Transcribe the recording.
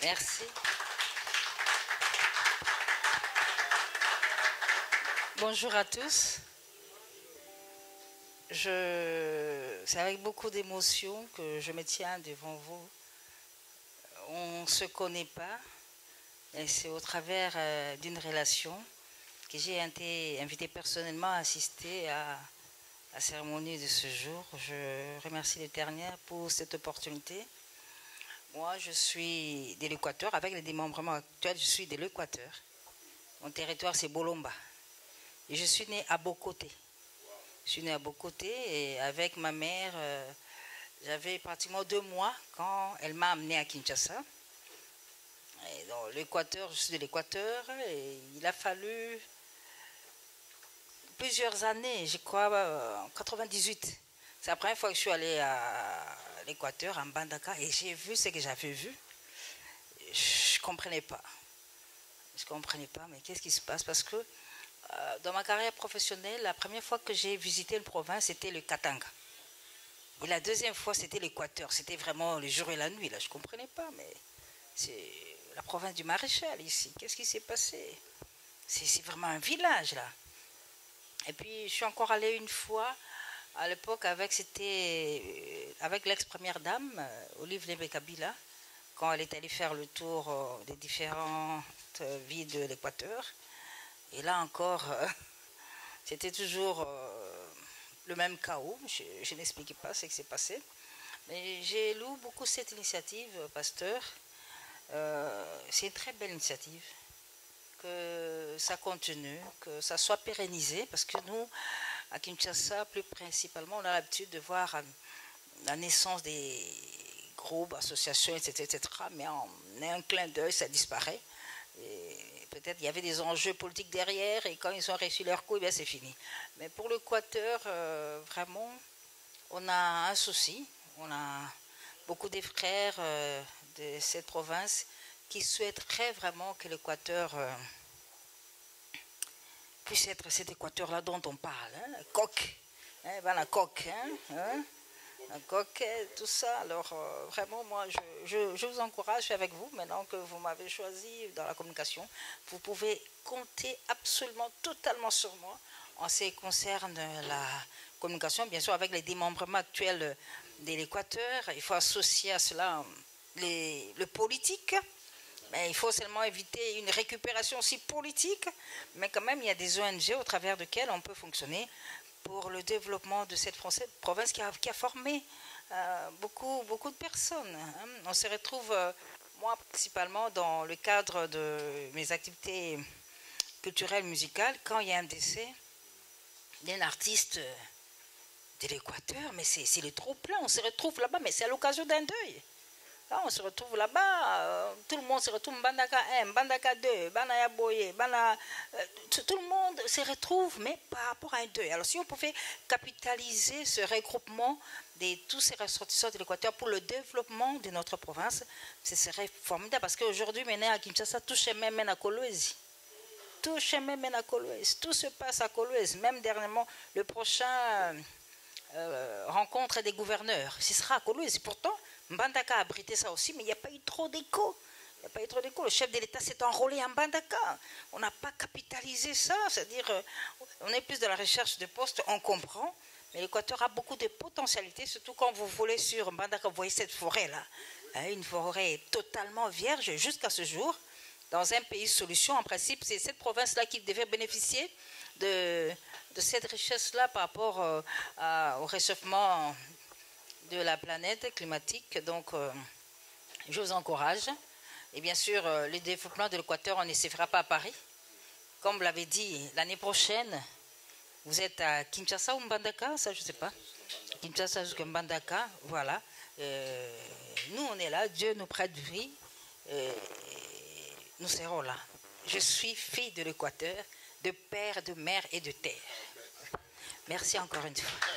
Merci. Bonjour à tous. C'est avec beaucoup d'émotion que je me tiens devant vous. On ne se connaît pas, et c'est au travers d'une relation que j'ai été invitée personnellement à assister à la cérémonie de ce jour. Je remercie l'Éternel pour cette opportunité. Moi, je suis de l'Équateur. Avec les démembrements actuels, je suis de l'Équateur. Mon territoire, c'est Bolomba. Et je suis née à Bokoté. Je suis née à Bokoté et avec ma mère, j'avais pratiquement 2 mois quand elle m'a amenée à Kinshasa. Et dans l'Équateur, je suis de l'Équateur et il a fallu plusieurs années, je crois, en 98. C'est la première fois que je suis allée à l'Équateur, en Mbandaka, et j'ai vu ce que j'avais vu. Je ne comprenais pas. Je ne comprenais pas, mais qu'est-ce qui se passe? Parce que dans ma carrière professionnelle, la première fois que j'ai visité une province, c'était le Katanga. Et la deuxième fois, c'était l'Équateur. C'était vraiment le jour et la nuit. Là, je ne comprenais pas, mais c'est la province du Maréchal ici. Qu'est-ce qui s'est passé? C'est vraiment un village, là. Et puis, je suis encore allée une fois, à l'époque, avec l'ex-première dame, Olive Lembe Kabila, quand elle est allée faire le tour des différentes villes de l'Équateur. Et là encore, c'était toujours le même chaos. Je n'expliquais pas ce qui s'est passé. Mais j'ai loué beaucoup cette initiative, pasteur. C'est une très belle initiative. Que ça continue, que ça soit pérennisé, parce que nous, à Kinshasa, plus principalement, on a l'habitude de voir la naissance des groupes, associations, etc., mais en un clin d'œil, ça disparaît. Peut-être il y avait des enjeux politiques derrière, et quand ils ont reçu leur coup, c'est fini. Mais pour l'Équateur, vraiment, on a un souci. On a beaucoup de frères de cette province qui souhaiteraient vraiment que l'Équateur puisse être cet Équateur-là dont on parle. Hein, coq, la coque, la coque, tout ça. Alors, vraiment, moi, je vous encourage, je suis avec vous, maintenant que vous m'avez choisi dans la communication. Vous pouvez compter absolument, totalement sur moi en ce qui concerne la communication, bien sûr, avec les démembrements actuels de l'Équateur. Il faut associer à cela le politique. Mais il faut seulement éviter une récupération aussi politique, mais quand même il y a des ONG au travers desquelles on peut fonctionner pour le développement de cette province qui a formé beaucoup de personnes. Hein. On se retrouve, moi principalement dans le cadre de mes activités culturelles, musicales, quand il y a un décès d'un artiste de l'Équateur, mais c'est le trop plein, on se retrouve là-bas, mais c'est à l'occasion d'un deuil. Là, on se retrouve là-bas, tout le monde se retrouve, Mbandaka 1, Mbandaka 2, Banaya Boye, tout le monde se retrouve, mais par rapport à un deuil. Alors, si on pouvait capitaliser ce regroupement de tous ces ressortissants de l'Équateur pour le développement de notre province, ce serait formidable. Parce qu'aujourd'hui, maintenant, à Kinshasa, tout chemin mène à Kolwezi. Tout chemin mène à Kolwezi. Tout se passe à Kolwezi. Même dernièrement, le prochain rencontre des gouverneurs, ce sera à Kolwezi. Pourtant, Mbandaka a abrité ça aussi, mais il n'y a pas eu trop d'écho. Il n'y a pas eu trop d'écho. Le chef de l'État s'est enrôlé en Mbandaka. On n'a pas capitalisé ça. C'est-à-dire, on est plus dans la recherche de postes, on comprend. Mais l'Équateur a beaucoup de potentialités, surtout quand vous volez sur Mbandaka, vous voyez cette forêt-là. Une forêt totalement vierge jusqu'à ce jour. Dans un pays solution, en principe, c'est cette province-là qui devait bénéficier de cette richesse-là par rapport au réchauffement de la planète climatique. Donc, je vous encourage. Et bien sûr, le développement de l'Équateur, on ne se fera pas à Paris. Comme vous l'avez dit, l'année prochaine, vous êtes à Kinshasa ou Mbandaka, ça je ne sais pas. Kinshasa jusqu'à Mbandaka, voilà. Nous, on est là, Dieu nous prête vie. Nous serons là. Je suis fille de l'Équateur, de père, de mère et de terre. Merci encore une fois.